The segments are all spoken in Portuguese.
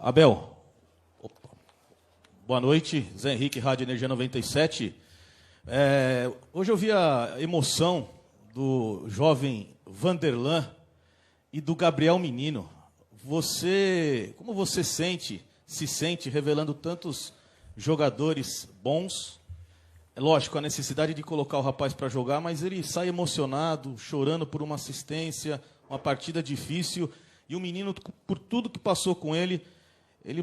Abel, boa noite, Zé Henrique, Rádio Energia 97. Hoje eu vi a emoção do jovem Vanderlan e do Gabriel Menino. Como você se sente revelando tantos jogadores bons? É lógico, a necessidade de colocar o rapaz para jogar, mas ele sai emocionado, chorando por uma assistência, uma partida difícil, e o menino, por tudo que passou com ele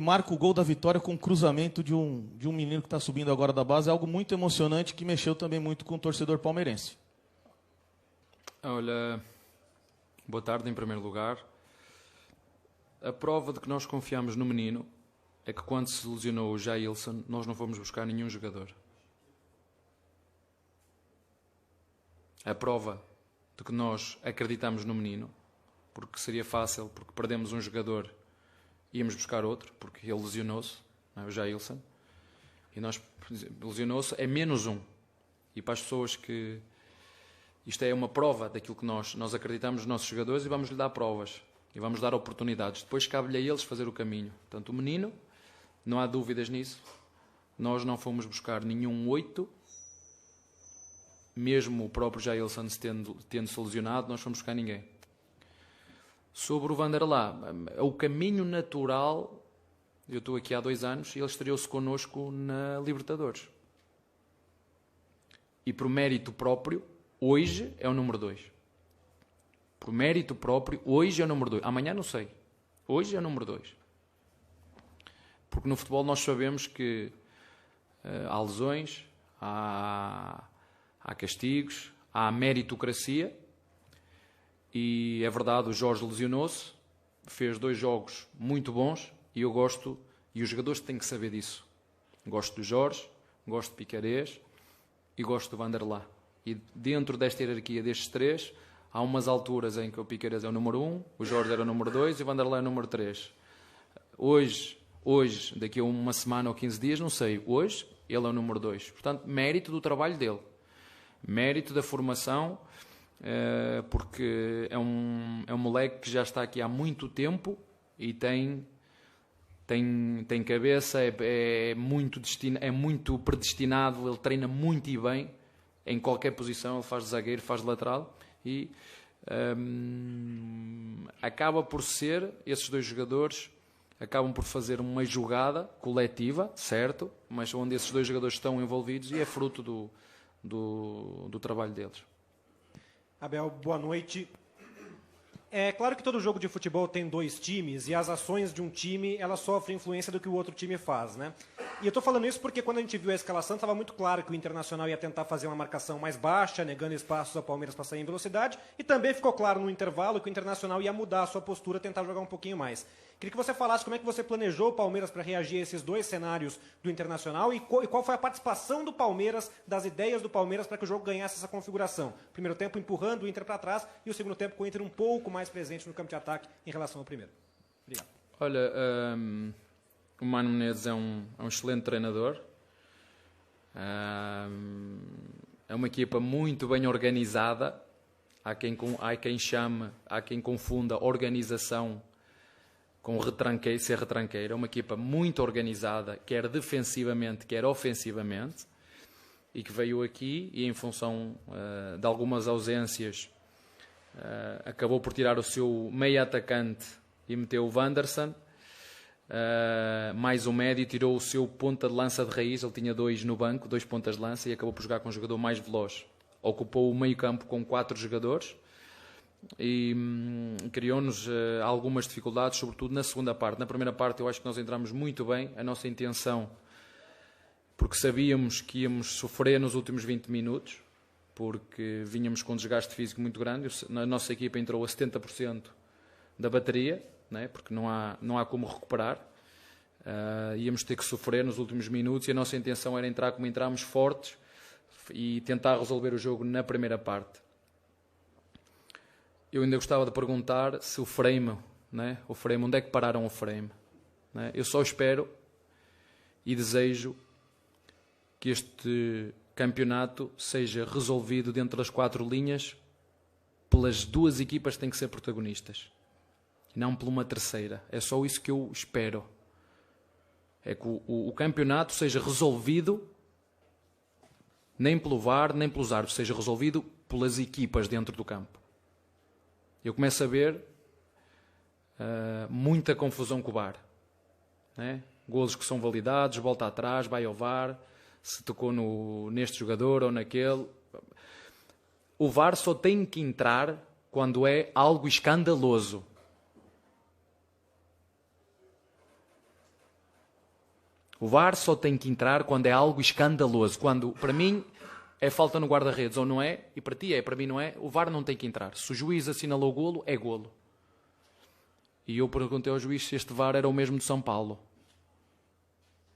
marca o gol da vitória com um cruzamento de um menino que está subindo agora da base. É algo muito emocionante que mexeu também muito com o torcedor palmeirense. Olha, boa tarde em primeiro lugar. A prova de que nós confiamos no menino é que quando se lesionou o Jailson, nós não fomos buscar nenhum jogador. A prova de que nós acreditamos no menino, porque seria fácil, porque perdemos um jogador, íamos buscar outro, porque ele lesionou-se, o Jailson, e nós lesionou-se, é menos um. E para as pessoas que isto é uma prova daquilo que nós acreditamos nos nossos jogadores, e vamos lhe dar provas, e vamos dar oportunidades. Depois cabe-lhe a eles fazer o caminho. Portanto, o menino, não há dúvidas nisso, nós não fomos buscar nenhum 8, mesmo o próprio Jailson tendo-se lesionado, nós fomos buscar ninguém. Sobre o Vanderlan, o caminho natural, eu estou aqui há 2 anos e ele estreou-se connosco na Libertadores. E por mérito próprio, hoje é o número 2. Por mérito próprio, hoje é o número 2. Amanhã não sei. Hoje é o número 2. Porque no futebol nós sabemos que há lesões, há castigos, há meritocracia. E é verdade, o Jorge lesionou-se, fez 2 jogos muito bons e eu gosto, e os jogadores têm que saber disso. Gosto do Jorge, gosto de Piquerez e gosto do Vanderlan. E dentro desta hierarquia destes 3, há umas alturas em que o Piquerez é o número 1, o Jorge era o número 2 e o Vanderlan é o número 3. Hoje, daqui a uma semana ou 15 dias, não sei, hoje ele é o número 2. Portanto, mérito do trabalho dele, mérito da formação, porque é um moleque que já está aqui há muito tempo e tem cabeça, é muito predestinado, ele treina muito e bem em qualquer posição, ele faz de zagueiro, faz de lateral e acaba por ser, esses 2 jogadores acabam por fazer uma jogada coletiva, certo, mas onde esses 2 jogadores estão envolvidos e é fruto do trabalho deles. Abel, boa noite. É claro que todo jogo de futebol tem 2 times e as ações de um time elas sofrem influência do que o outro time faz, né? E eu estou falando isso porque quando a gente viu a escalação estava muito claro que o Internacional ia tentar fazer uma marcação mais baixa, negando espaços ao Palmeiras para sair em velocidade, e também ficou claro no intervalo que o Internacional ia mudar a sua postura, tentar jogar um pouquinho mais. Queria que você falasse como é que você planejou o Palmeiras para reagir a esses 2 cenários do Internacional e qual foi a participação do Palmeiras, das ideias do Palmeiras para que o jogo ganhasse essa configuração. Primeiro tempo empurrando o Inter para trás e o segundo tempo com o Inter um pouco mais presente no campo de ataque em relação ao primeiro. Obrigado. Olha, o Mano Menezes é um excelente treinador. É uma equipa muito bem organizada. Há quem confunda organização com ser retranqueiro. É uma equipa muito organizada, quer defensivamente, quer ofensivamente, e que veio aqui e em função de algumas ausências acabou por tirar o seu meio atacante e meteu o Wanderson, mais um médio, tirou o seu ponta de lança de raiz, ele tinha 2 no banco, 2 pontas de lança, e acabou por jogar com um jogador mais veloz. Ocupou o meio campo com 4 jogadores e criou-nos algumas dificuldades, sobretudo na segunda parte. Na primeira parte eu acho que nós entramos muito bem, a nossa intenção, porque sabíamos que íamos sofrer nos últimos 20 minutos, porque vínhamos com um desgaste físico muito grande. A nossa equipa entrou a 70% da bateria, né? Porque não há como recuperar. Íamos ter que sofrer nos últimos minutos e a nossa intenção era entrar como entramos, fortes, e tentar resolver o jogo na primeira parte. Eu ainda gostava de perguntar se o frame, né? Onde é que pararam o frame? Né? Eu só espero e desejo que este campeonato seja resolvido dentro das 4 linhas pelas 2 equipas que têm que ser protagonistas, e não por uma terceira. É só isso que eu espero. é que o campeonato seja resolvido nem pelo VAR, nem pelos árbitros, seja resolvido pelas equipas dentro do campo. Eu começo a ver muita confusão com o VAR. Né? Golos que são validados, volta atrás, vai ao VAR, se tocou neste jogador ou naquele. O VAR só tem que entrar quando é algo escandaloso. O VAR só tem que entrar quando é algo escandaloso. Quando, para mim, é falta no guarda-redes ou não é, e para ti é, para mim não é, o VAR não tem que entrar. Se o juiz assinalou o golo, é golo. E eu perguntei ao juiz se este VAR era o mesmo de São Paulo.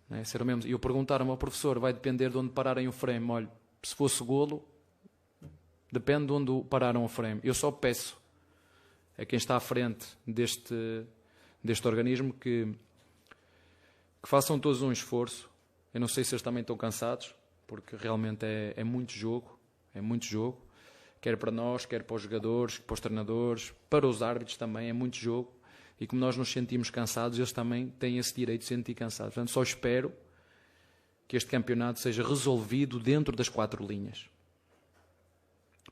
Né? Se era o mesmo. E eu perguntaram ao professor, vai depender de onde pararem o frame. Olha, se fosse golo, depende de onde pararam o frame. Eu só peço a quem está à frente deste organismo que façam todos um esforço. Eu não sei se eles também estão cansados, porque realmente é muito jogo, quer para nós, quer para os jogadores, para os treinadores, para os árbitros também, é muito jogo, e como nós nos sentimos cansados, eles também têm esse direito de se sentir cansados. Portanto, só espero que este campeonato seja resolvido dentro das 4 linhas,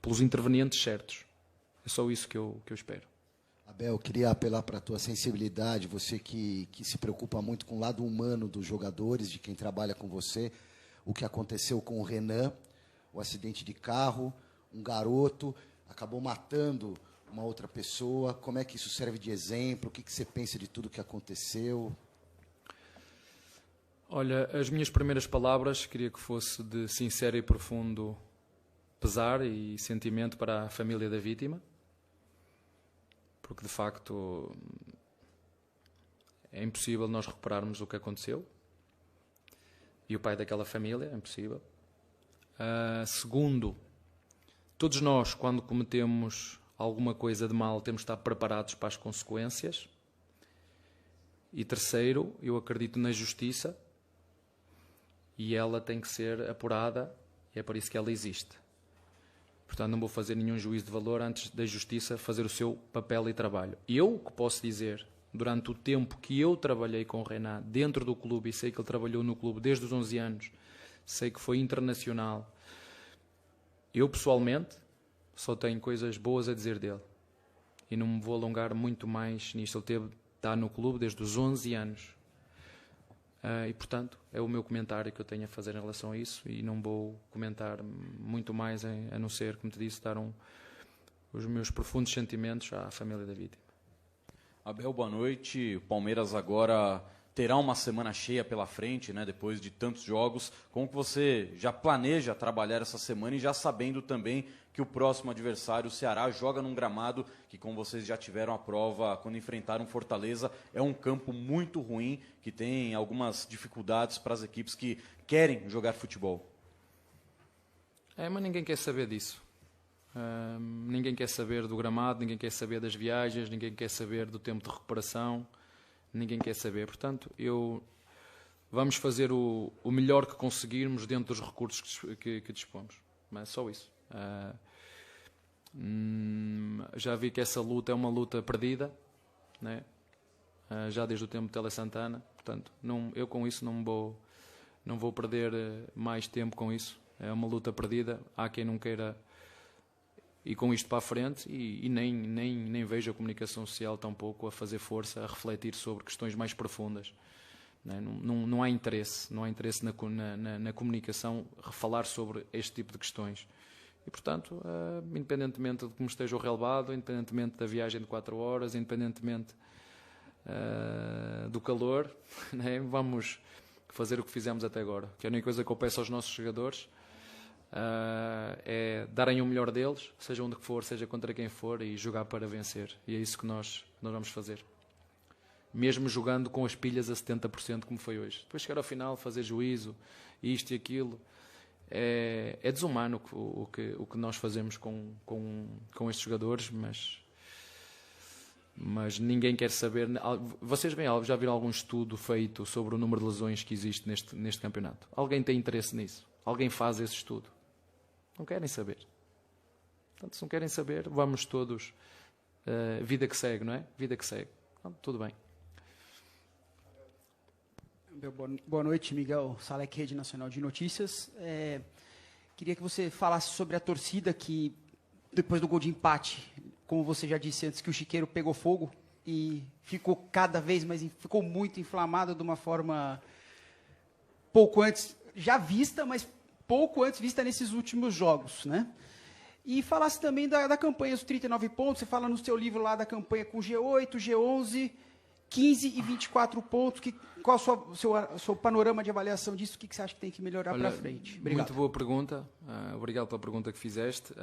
pelos intervenientes certos. É só isso que eu espero. Abel, eu queria apelar para a tua sensibilidade, você que se preocupa muito com o lado humano dos jogadores, de quem trabalha com você, o que aconteceu com o Renan, o acidente de carro, um garoto acabou matando uma outra pessoa, como é que isso serve de exemplo, o que você pensa de tudo que aconteceu? Olha, as minhas primeiras palavras queria que fosse de sincero e profundo pesar e sentimento para a família da vítima, porque de facto é impossível nós recuperarmos o que aconteceu, e o pai daquela família, é impossível. Segundo, todos nós, quando cometemos alguma coisa de mal, temos de estar preparados para as consequências. E terceiro, eu acredito na justiça, e ela tem que ser apurada, e é por isso que ela existe. Portanto, não vou fazer nenhum juízo de valor antes da justiça fazer o seu papel e trabalho. Eu que posso dizer, durante o tempo que eu trabalhei com o Renan dentro do clube, e sei que ele trabalhou no clube desde os 11 anos, sei que foi internacional, eu pessoalmente só tenho coisas boas a dizer dele. E não me vou alongar muito mais nisto. Ele está no clube desde os 11 anos. E, portanto, é o meu comentário que eu tenho a fazer em relação a isso, e não vou comentar muito mais, a não ser, como te disse, dar os meus profundos sentimentos à família da vítima. Abel, boa noite. O Palmeiras agora terá uma semana cheia pela frente, né, depois de tantos jogos. Como que você já planeja trabalhar essa semana, e já sabendo também que o próximo adversário, o Ceará, joga num gramado que, como vocês já tiveram a prova quando enfrentaram Fortaleza, é um campo muito ruim, que tem algumas dificuldades para as equipes que querem jogar futebol? Mas ninguém quer saber disso. Ninguém quer saber do gramado, ninguém quer saber das viagens, ninguém quer saber do tempo de recuperação, ninguém quer saber. Portanto, vamos fazer o melhor que conseguirmos dentro dos recursos que dispomos. Mas só isso. Já vi que essa luta é uma luta perdida, né? Já desde o tempo de Tele Santana. Portanto, eu com isso não vou perder mais tempo com isso. É uma luta perdida. Há quem não queira ir com isto para a frente, e nem vejo a comunicação social tampouco a fazer força, a refletir sobre questões mais profundas. Não há interesse na comunicação falar sobre este tipo de questões. E, portanto, independentemente de como esteja o relevado, independentemente da viagem de 4 horas, independentemente do calor, né, vamos fazer o que fizemos até agora. Que a única coisa que eu peço aos nossos jogadores é darem o melhor deles, seja onde for, seja contra quem for, e jogar para vencer. E é isso que nós vamos fazer. Mesmo jogando com as pilhas a 70%, como foi hoje. Depois chegar ao final, fazer juízo, isto e aquilo, é desumano o que nós fazemos com estes jogadores, mas ninguém quer saber. Vocês já viram algum estudo feito sobre o número de lesões que existe neste campeonato? Alguém tem interesse nisso? Alguém faz esse estudo? Não querem saber. Portanto, se não querem saber, vamos todos. Vida que segue, não é? Vida que segue. Então, tudo bem. Boa noite, Miguel Salek, Rede Nacional de Notícias. Queria que você falasse sobre a torcida que, depois do gol de empate, como você já disse antes, que o Chiqueiro pegou fogo e ficou cada vez mais, ficou muito inflamado de uma forma pouco antes, já vista, mas pouco antes vista nesses últimos jogos, né? E falasse também da campanha dos 39 pontos, você fala no seu livro lá da campanha com G8, G11, 15 e 24 pontos. Qual o seu panorama de avaliação disso? O que você acha que tem que melhorar para frente? Obrigado. Muito boa pergunta. Obrigado pela pergunta que fizeste.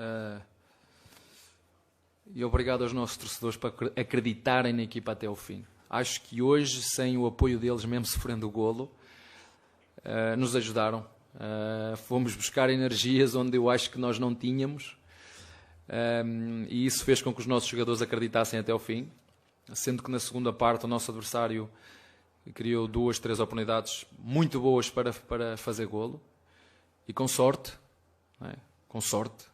E obrigado aos nossos torcedores por acreditarem na equipa até o fim. Acho que hoje, sem o apoio deles, mesmo sofrendo o golo, nos ajudaram. Fomos buscar energias onde eu acho que nós não tínhamos. E isso fez com que os nossos jogadores acreditassem até o fim. Sendo que na segunda parte o nosso adversário criou 2, 3 oportunidades muito boas para fazer golo. E com sorte, não é? Com sorte,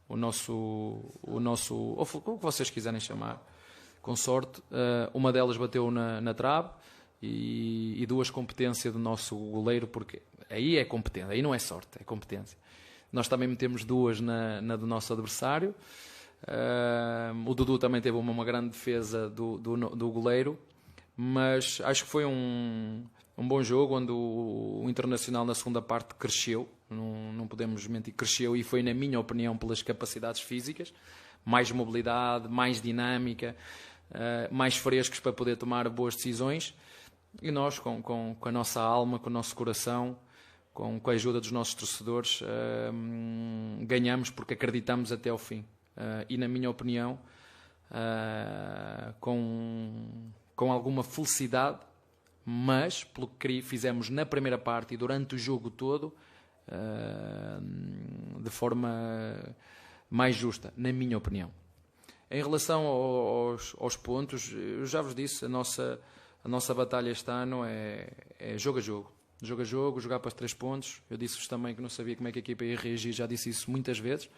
o nosso, ou como vocês quiserem chamar, com sorte, uma delas bateu na trave e 2 competência do nosso goleiro, porque aí é competência, aí não é sorte, é competência. Nós também metemos 2 na do nosso adversário. O Dudu também teve uma grande defesa do goleiro, mas acho que foi um bom jogo onde o Internacional na segunda parte cresceu, não podemos mentir, cresceu, e foi, na minha opinião, pelas capacidades físicas, mais mobilidade, mais dinâmica, mais frescos para poder tomar boas decisões, e nós com a nossa alma, com o nosso coração, com a ajuda dos nossos torcedores, ganhamos porque acreditamos até ao fim. E, na minha opinião, com alguma felicidade, mas pelo que fizemos na primeira parte e durante o jogo todo, de forma mais justa, na minha opinião. Em relação aos pontos, eu já vos disse, a nossa batalha este ano é jogo a jogo. Jogo a jogo, jogar para os 3 pontos. Eu disse-vos também que não sabia como é que a equipa ia reagir, já disse isso muitas vezes,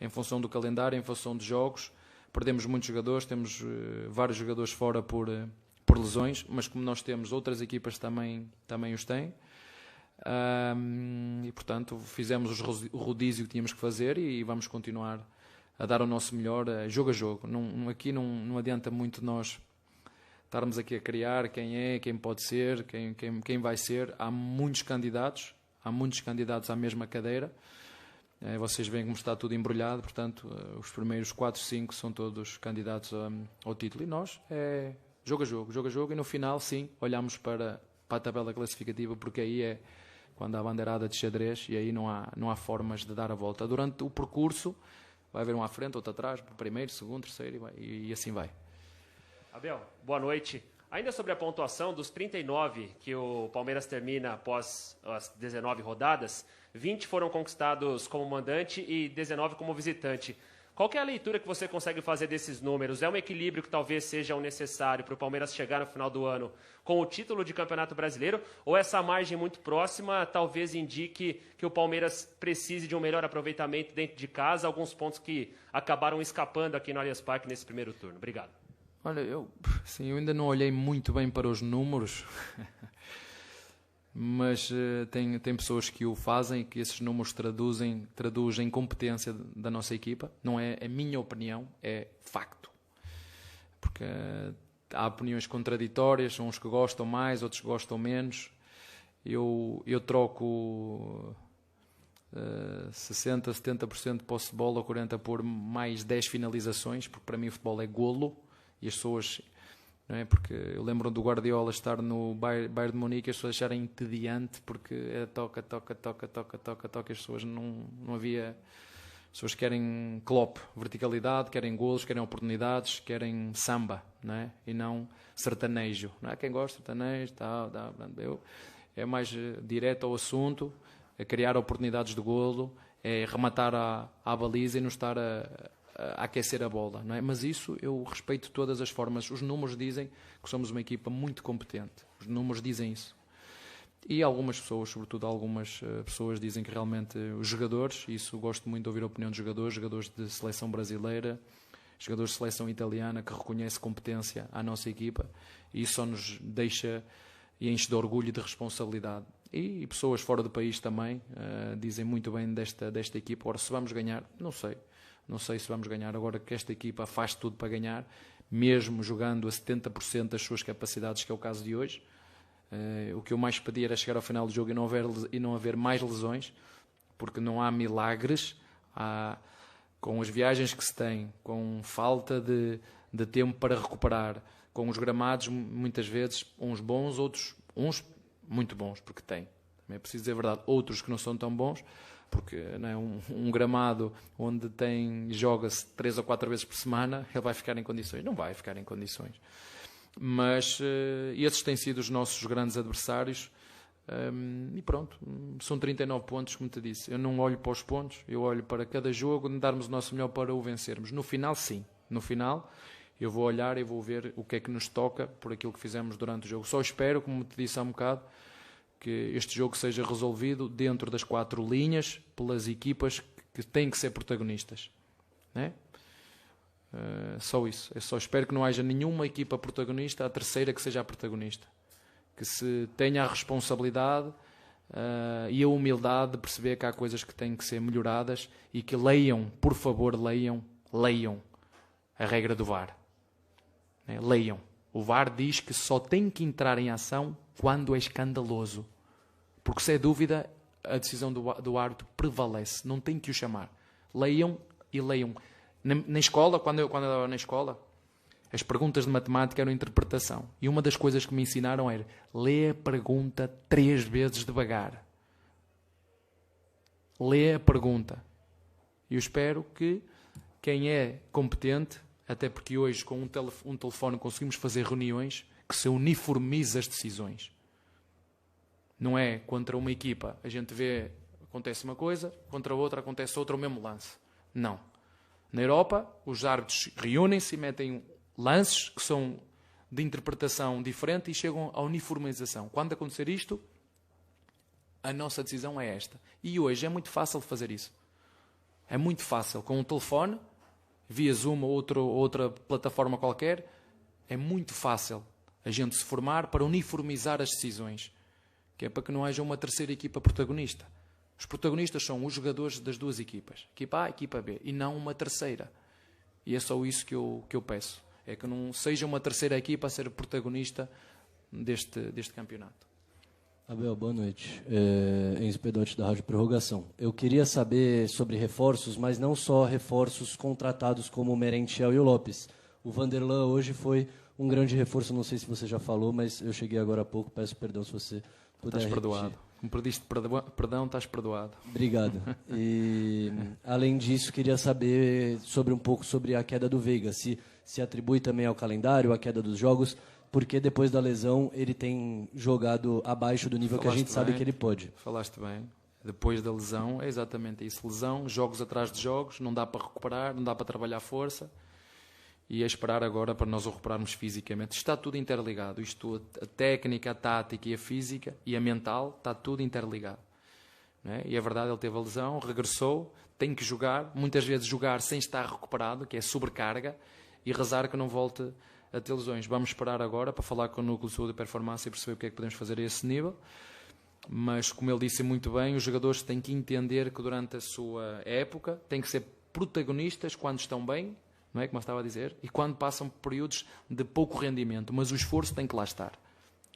em função do calendário, em função de jogos. Perdemos muitos jogadores, temos vários jogadores fora por lesões, mas como nós temos, outras equipas também os têm. E, portanto, fizemos o rodízio que tínhamos que fazer e vamos continuar a dar o nosso melhor, jogo a jogo. Aqui não adianta muito nós estarmos aqui a criar quem é, quem pode ser, quem vai ser. Há muitos candidatos à mesma cadeira. Vocês veem como está tudo embrulhado, portanto, os primeiros 4, 5 são todos candidatos ao título. E nós, jogo a jogo, e no final, sim, olhamos para a tabela classificativa, porque aí é quando há a bandeirada de xadrez, e aí não há formas de dar a volta. Durante o percurso, vai haver um à frente, outro atrás, primeiro, segundo, terceiro, e assim vai. Abel, boa noite. Ainda sobre a pontuação dos 39 que o Palmeiras termina após as 19 rodadas, 20 foram conquistados como mandante e 19 como visitante. Qual que é a leitura que você consegue fazer desses números? É um equilíbrio que talvez seja o necessário para o Palmeiras chegar no final do ano com o título de Campeonato Brasileiro? Ou essa margem muito próxima talvez indique que o Palmeiras precise de um melhor aproveitamento dentro de casa, alguns pontos que acabaram escapando aqui no Allianz Parque nesse primeiro turno? Obrigado. Olha, eu ainda não olhei muito bem para os números, mas tem pessoas que o fazem e que esses números traduzem competência da nossa equipa. Não é a minha opinião, é facto. Porque há opiniões contraditórias, uns que gostam mais, outros que gostam menos. Eu troco 60%, 70% de posse de bola, ou 40% por mais 10 finalizações, porque para mim o futebol é golo. E as pessoas, não é? Porque eu lembro do Guardiola estar no Bayern de Munique e as pessoas acharem entediante, porque é toca, as pessoas não havia. As pessoas querem Klopp, verticalidade, querem golos, querem oportunidades, querem samba, não é? E não sertanejo. Não é? Quem gosta de sertanejo, é mais direto ao assunto, é criar oportunidades de golo, é rematar à baliza e não estar a aquecer a bola, não é? Mas isso eu respeito de todas as formas. Os números dizem que somos uma equipa muito competente. Os números dizem isso. E algumas pessoas, sobretudo algumas pessoas, dizem que realmente os jogadores, isso gosto muito de ouvir a opinião de jogadores de seleção brasileira, jogadores de seleção italiana, que reconhecem competência à nossa equipa, e isso só nos deixa e enche de orgulho e de responsabilidade. E pessoas fora do país também dizem muito bem desta equipa. Ora, se vamos ganhar, não sei se vamos ganhar, agora que esta equipa faz tudo para ganhar, mesmo jogando a 70% das suas capacidades, que é o caso de hoje. O que eu mais pedi era chegar ao final do jogo e não haver mais lesões, porque não há milagres. Com as viagens que se tem, com falta de tempo para recuperar, com os gramados muitas vezes, uns bons, outros uns muito bons, porque tem. Também é preciso dizer a verdade, outros que não são tão bons, porque não é um gramado onde joga-se 3 ou 4 vezes por semana, ele vai ficar em condições? Não vai ficar em condições. Mas esses têm sido os nossos grandes adversários. E pronto, são 39 pontos, como te disse. Eu não olho para os pontos, eu olho para cada jogo, darmos o nosso melhor para o vencermos. No final, sim. No final, eu vou olhar e vou ver o que é que nos toca por aquilo que fizemos durante o jogo. Só espero, como te disse há um bocado, que este jogo seja resolvido dentro das 4 linhas, pelas equipas que têm que ser protagonistas. Né? Só isso. Eu só espero que não haja nenhuma equipa protagonista, a terceira que seja a protagonista. Que se tenha a responsabilidade e a humildade de perceber que há coisas que têm que ser melhoradas e que leiam, por favor, leiam a regra do VAR. Leiam. O VAR diz que só tem que entrar em ação quando é escandaloso. Porque se é dúvida, a decisão do árbitro prevalece. Não tem que o chamar. Leiam e leiam. Na escola, quando eu estava na escola, as perguntas de matemática eram interpretação. E uma das coisas que me ensinaram era lê a pergunta 3 vezes devagar. Lê a pergunta. E eu espero que quem é competente, até porque hoje com um telefone conseguimos fazer reuniões, que se uniformize as decisões. Não é contra uma equipa, a gente vê, acontece uma coisa, contra outra acontece outra, o mesmo lance. Não. Na Europa, os árbitros reúnem-se e metem lances que são de interpretação diferente e chegam à uniformização. Quando acontecer isto, a nossa decisão é esta. E hoje é muito fácil fazer isso. É muito fácil. Com um telefone, via Zoom ou outra plataforma qualquer, é muito fácil a gente se formar para uniformizar as decisões. Que é para que não haja uma terceira equipa protagonista. Os protagonistas são os jogadores das 2 equipas. Equipa A e equipa B. E não uma terceira. E é só isso que eu peço. É que não seja uma terceira equipa a ser protagonista deste campeonato. Abel, boa noite. Enzo Pedotti da Rádio Prorrogação. Eu queria saber sobre reforços, mas não só reforços contratados como o Merentiel e o Lopes. O Vanderlan hoje foi um grande reforço, não sei se você já falou, mas eu cheguei agora há pouco, peço perdão se você puder Estás repetir. perdoado. Como pediste perdão, estás perdoado. Obrigado. E, além disso, queria saber um pouco sobre a queda do Veiga. Se atribui também ao calendário, a queda dos jogos, porque depois da lesão ele tem jogado abaixo do nível que a gente sabe que ele pode. Falaste bem. Depois da lesão, é exatamente isso. Lesão, jogos atrás de jogos, não dá para recuperar, não dá para trabalhar força. E é esperar agora para nós o recuperarmos fisicamente. Está tudo interligado. A técnica, a tática e a física e a mental, está tudo interligado. Não é? E é verdade, ele teve a lesão, regressou, tem que jogar, muitas vezes jogar sem estar recuperado, que é sobrecarga, e rezar que não volte a ter lesões. Vamos esperar agora para falar com o Núcleo de Saúde e Performance e perceber o que é que podemos fazer a esse nível. Mas, como ele disse muito bem, os jogadores têm que entender que durante a sua época têm que ser protagonistas quando estão bem, não é como eu estava a dizer, e quando passam por períodos de pouco rendimento, mas o esforço tem que lá estar.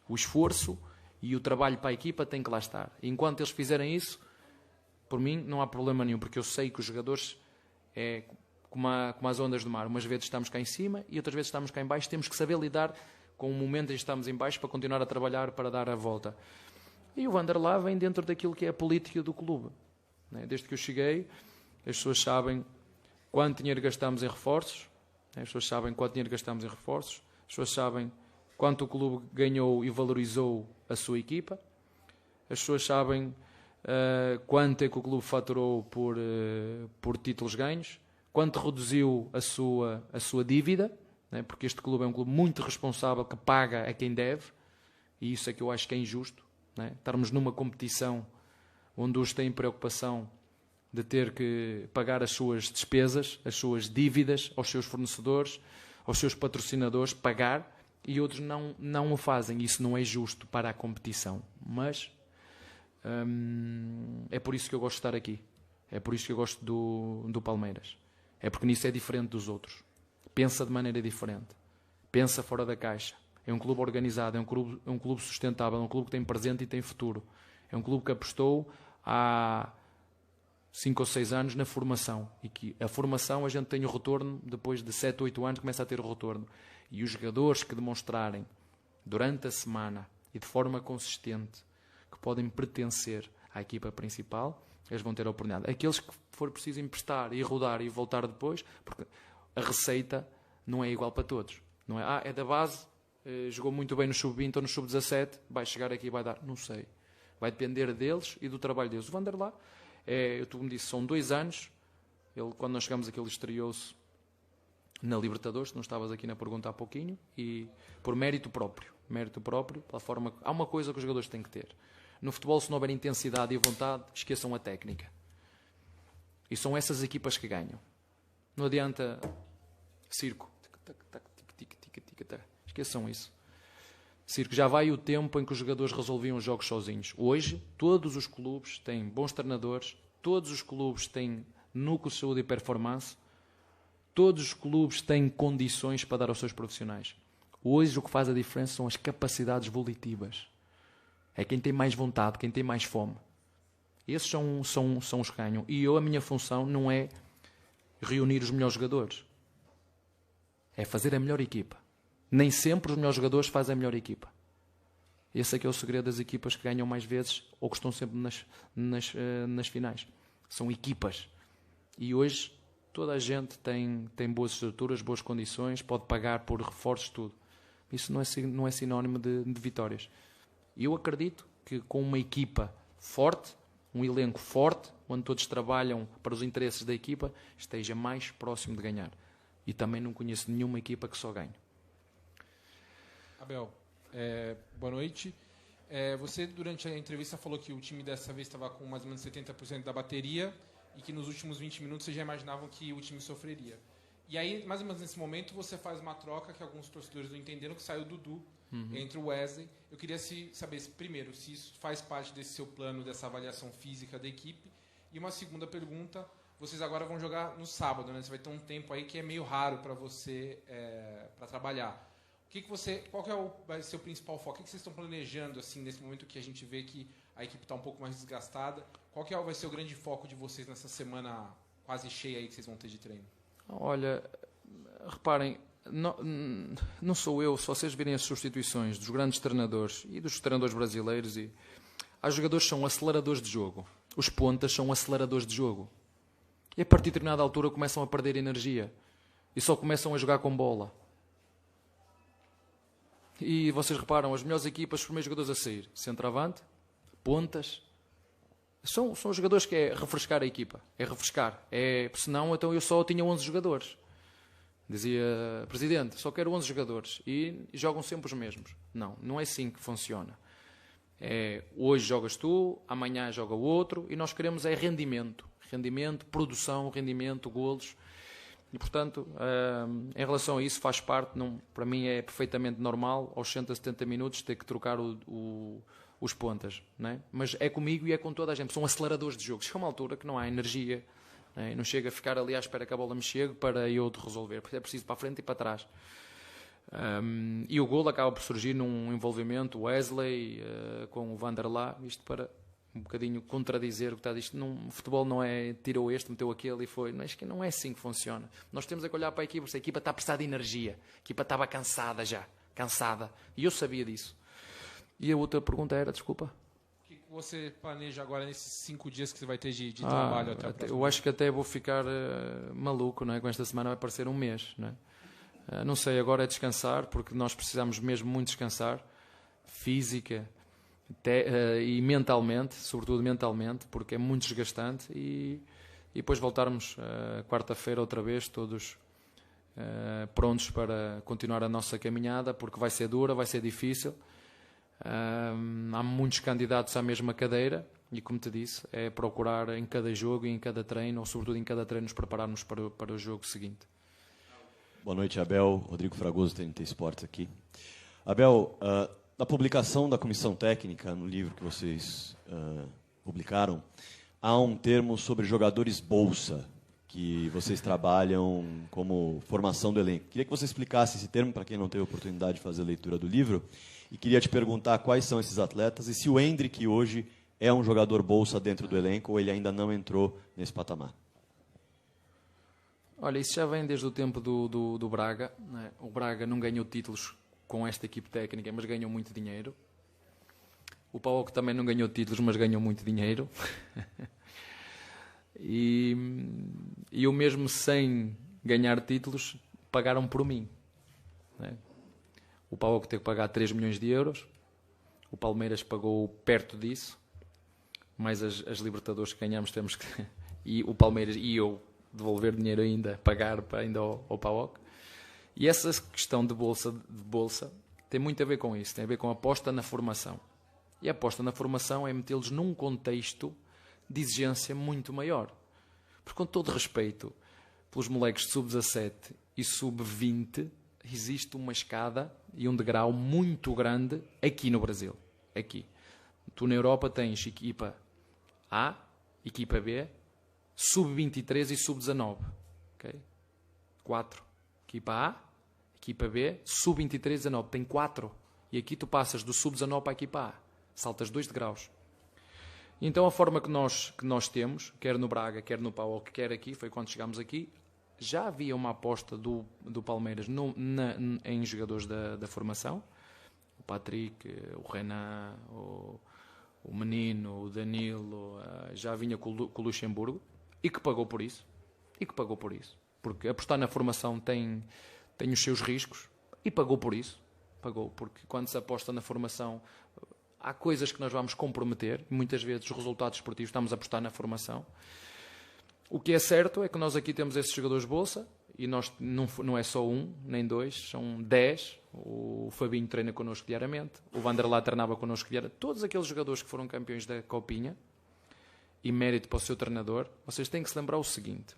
O esforço e o trabalho para a equipa tem que lá estar. E enquanto eles fizerem isso, por mim não há problema nenhum, porque eu sei que os jogadores é como as ondas do mar. Umas vezes estamos cá em cima e outras vezes estamos cá em baixo. Temos que saber lidar com o momento em que estamos em baixo para continuar a trabalhar para dar a volta. E o Vanderlan vem dentro daquilo que é a política do clube. Desde que eu cheguei, as pessoas sabem quanto dinheiro gastamos em reforços, as pessoas sabem quanto dinheiro gastamos em reforços, as pessoas sabem quanto o clube ganhou e valorizou a sua equipa, as pessoas sabem quanto é que o clube faturou por títulos ganhos, quanto reduziu a sua dívida, porque este clube é um clube muito responsável que paga a quem deve, e isso é que eu acho que é injusto, estarmos numa competição onde uns têm preocupação de ter que pagar as suas despesas, as suas dívidas aos seus fornecedores, aos seus patrocinadores, pagar, e outros não o fazem. Isso não é justo para a competição, mas é por isso que eu gosto de estar aqui. É por isso que eu gosto do Palmeiras. É porque nisso é diferente dos outros. Pensa de maneira diferente. Pensa fora da caixa. É um clube organizado, é um clube sustentável, é um clube que tem presente e tem futuro. É um clube que apostou há 5 ou 6 anos na formação. E que a formação a gente tem o retorno, depois de 7 ou 8 anos começa a ter o retorno. E os jogadores que demonstrarem durante a semana e de forma consistente que podem pertencer à equipa principal, eles vão ter a oportunidade. Aqueles que for preciso emprestar e rodar e voltar depois, porque a receita não é igual para todos. Não é, é da base, jogou muito bem no sub-20 ou no sub-17, vai chegar aqui e vai dar. Não sei. Vai depender deles e do trabalho deles. O Vanderlá, tu me disse, são 2 anos. Ele, quando nós chegamos aqui, ele estreou-se na Libertadores, não estavas aqui na pergunta há pouquinho, e por mérito próprio, pela forma. Há uma coisa que os jogadores têm que ter. No futebol, se não houver intensidade e vontade, esqueçam a técnica. E são essas equipas que ganham. Não adianta circo. Esqueçam isso. Circo, já vai o tempo em que os jogadores resolviam os jogos sozinhos. Hoje, todos os clubes têm bons treinadores, todos os clubes têm núcleos de saúde e performance, todos os clubes têm condições para dar aos seus profissionais. Hoje o que faz a diferença são as capacidades volitivas. É quem tem mais vontade, quem tem mais fome. Esses são os que ganham. E a minha função não é reunir os melhores jogadores. É fazer a melhor equipa. Nem sempre os melhores jogadores fazem a melhor equipa. Esse é que é o segredo das equipas que ganham mais vezes ou que estão sempre nas finais. São equipas. E hoje toda a gente tem boas estruturas, boas condições, pode pagar por reforços, tudo. Isso não é sinónimo de vitórias. E eu acredito que com uma equipa forte, um elenco forte, onde todos trabalham para os interesses da equipa, esteja mais próximo de ganhar. E também não conheço nenhuma equipa que só ganhe. Abel, boa noite. Você, durante a entrevista, falou que o time dessa vez estava com mais ou menos 70% da bateria e que nos últimos 20 minutos vocês já imaginavam que o time sofreria. E aí, mais ou menos nesse momento, você faz uma troca que alguns torcedores não entenderam, que saiu o Dudu entre o Wesley. Eu queria saber, primeiro, se isso faz parte desse seu plano, dessa avaliação física da equipe. E uma segunda pergunta, vocês agora vão jogar no sábado, né? Você vai ter um tempo aí que é meio raro para você para trabalhar. Qual que vai ser o principal foco? O que vocês estão planejando assim, nesse momento que a gente vê que a equipe está um pouco mais desgastada? Qual que vai ser o grande foco de vocês nessa semana quase cheia aí que vocês vão ter de treino? Olha, reparem, não sou eu, se vocês virem as substituições dos grandes treinadores e dos treinadores brasileiros, os jogadores são aceleradores de jogo, os pontas são aceleradores de jogo. E a partir de determinada altura começam a perder energia e só começam a jogar com bola. E vocês reparam, as melhores equipas, os primeiros jogadores a sair, centroavante, pontas, são os jogadores que é refrescar a equipa, é refrescar. Senão, então eu só tinha 11 jogadores. Dizia, presidente, só quero 11 jogadores e jogam sempre os mesmos. Não é assim que funciona. Hoje jogas tu, amanhã joga o outro e nós queremos rendimento, produção, golos. E, portanto, em relação a isso, faz parte, para mim é perfeitamente normal, aos 60, 70 minutos, ter que trocar os pontas. Não é? Mas é comigo e é com toda a gente. São aceleradores de jogo. Chega uma altura que não há energia, não chega a ficar ali à espera que a bola me chegue para eu de resolver. Porque é preciso para a frente e para trás. E o golo acaba por surgir num envolvimento Wesley com o Vanderlá, isto para um bocadinho contradizer o que está a dizer. O futebol não é tirou este, meteu aquele e foi. Não é assim que funciona. Nós temos que olhar para a equipa, a equipa está a precisar de energia, a equipa estava cansada já, e eu sabia disso. E a outra pergunta era, desculpa? O que você planeja agora nesses 5 dias que você vai ter de trabalho até o próximo? Eu acho que até vou ficar maluco, não é? Com esta semana vai parecer um mês, não é? Não sei, agora é descansar, porque nós precisamos mesmo muito descansar, física e mentalmente, sobretudo mentalmente, porque é muito desgastante, e depois voltarmos quarta-feira outra vez, todos prontos para continuar a nossa caminhada, porque vai ser dura, vai ser difícil. Há muitos candidatos à mesma cadeira e, como te disse, é procurar em cada jogo e em cada treino, ou sobretudo em cada treino, nos prepararmos para o jogo seguinte. Boa noite, Abel. Rodrigo Fragoso, TNT Esportes aqui. Abel, na publicação da comissão técnica, no livro que vocês publicaram, há um termo sobre jogadores bolsa, que vocês trabalham como formação do elenco. Queria que você explicasse esse termo para quem não teve a oportunidade de fazer a leitura do livro, e queria te perguntar quais são esses atletas e se o Endrick hoje é um jogador bolsa dentro do elenco ou ele ainda não entrou nesse patamar. Olha, isso já vem desde o tempo do Braga, né? O Braga não ganhou títulos com esta equipe técnica, mas ganhou muito dinheiro. O PAOK também não ganhou títulos, mas ganhou muito dinheiro. E eu mesmo sem ganhar títulos, pagaram por mim, né? O PAOK teve que pagar 3 milhões de euros, o Palmeiras pagou perto disso, mais as Libertadores que ganhamos temos que... E o Palmeiras e eu devolver dinheiro ainda, pagar ainda ao PAOK. E essa questão de bolsa tem muito a ver com isso, tem a ver com a aposta na formação. E a aposta na formação é metê-los num contexto de exigência muito maior. Porque, com todo respeito pelos moleques de sub-17 e sub-20, existe uma escada e um degrau muito grande aqui no Brasil. Aqui. Tu na Europa tens equipa A, equipa B, sub-23 e sub-19. Okay? 4. Equipa A, equipa B, sub-23 e 19. Tem 4. E aqui tu passas do sub-19 para a equipa A. Saltas 2 degraus. Então a forma que nós temos, quer no Braga, quer no PAOK, quer aqui, foi quando chegámos aqui, já havia uma aposta do Palmeiras em jogadores da formação. O Patrick, o Renan, o Menino, o Danilo, já vinha com o Luxemburgo e que pagou por isso. Porque apostar na formação tem os seus riscos e pagou por isso. Pagou, porque quando se aposta na formação... Há coisas que nós vamos comprometer, muitas vezes os resultados esportivos estamos a apostar na formação. O que é certo é que nós aqui temos esses jogadores bolsa, e nós não é só um, nem dois, são 10. O Fabinho treina connosco diariamente, o Vanderlá treinava connosco diariamente. Todos aqueles jogadores que foram campeões da Copinha, e mérito para o seu treinador, vocês têm que se lembrar o seguinte.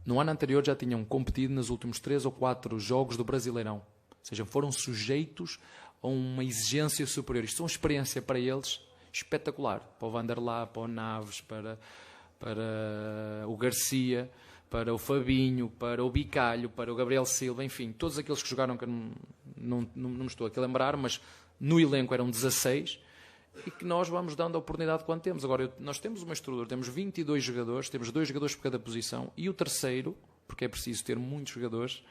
No ano anterior já tinham competido nos últimos 3 ou 4 jogos do Brasileirão. Ou seja, foram sujeitos a uma exigência superior. Isto é uma experiência para eles espetacular. Para o Vanderlá, para o Naves, para o Garcia, para o Fabinho, para o Bicalho, para o Gabriel Silva, enfim, todos aqueles que jogaram, que não me estou aqui a lembrar, mas no elenco eram 16, e que nós vamos dando a oportunidade quando temos. Agora, nós temos uma estrutura, temos 22 jogadores, temos 2 jogadores por cada posição, e o terceiro, porque é preciso ter muitos jogadores,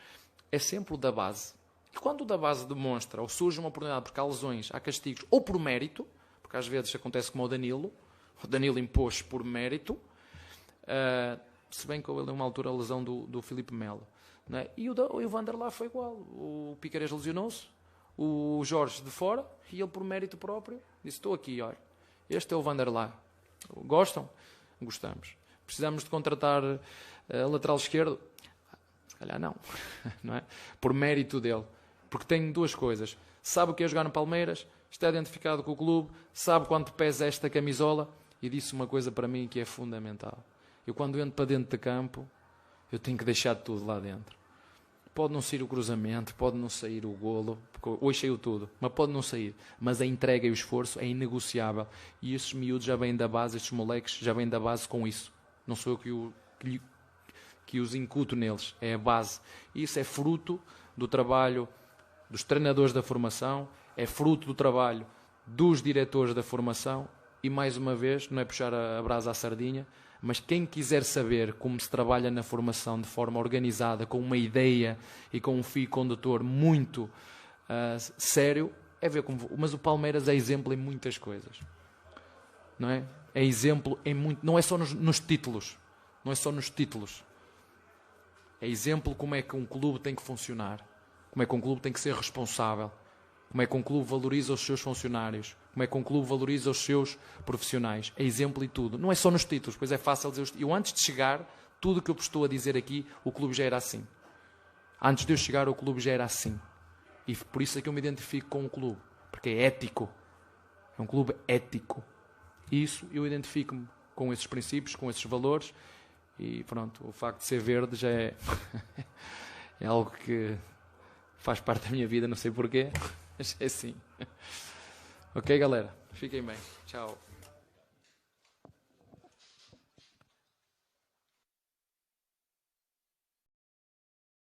é sempre o da base. E quando o da base demonstra, ou surge uma oportunidade porque há lesões, há castigos, ou por mérito, porque às vezes acontece como o Danilo impôs por mérito, se bem que houve ali uma altura a lesão do Filipe Melo. Não é? E o Vanderlá foi igual. O Piquerez lesionou-se, o Jorge de fora, e ele por mérito próprio disse, estou aqui, olha, este é o Vanderlá. Gostam? Gostamos. Precisamos de contratar lateral esquerdo? Se calhar não. Não é? Por mérito dele. Porque tem 2 coisas. Sabe o que é jogar no Palmeiras, está identificado com o clube, sabe quanto pesa esta camisola, e disse uma coisa para mim que é fundamental. Eu quando entro para dentro de campo, eu tenho que deixar tudo lá dentro. Pode não sair o cruzamento, pode não sair o golo, porque hoje saiu tudo, mas pode não sair. Mas a entrega e o esforço é inegociável. E esses miúdos já vêm da base, estes moleques já vêm da base com isso. Não sou eu que os incuto neles, é a base. E isso é fruto do trabalho dos treinadores da formação, é fruto do trabalho dos diretores da formação, e mais uma vez, não é puxar a brasa à sardinha, mas quem quiser saber como se trabalha na formação de forma organizada, com uma ideia e com um fio condutor muito sério, é ver como... Mas o Palmeiras é exemplo em muitas coisas. Não é? É exemplo em muito... Não é só nos títulos. Não é só nos títulos. É exemplo como é que um clube tem que funcionar. Como é que um clube tem que ser responsável. Como é que um clube valoriza os seus funcionários. Como é que um clube valoriza os seus profissionais. É exemplo e tudo. Não é só nos títulos, pois é fácil dizer... Eu antes de chegar, tudo o que eu estou a dizer aqui, o clube já era assim. Antes de eu chegar, o clube já era assim. E por isso é que eu me identifico com o clube. Porque é ético. É um clube ético. E isso, eu identifico-me com esses princípios, com esses valores. E pronto, o facto de ser verde já é... É algo que faz parte da minha vida, não sei porquê, mas é assim. Ok, galera? Fiquem bem. Tchau.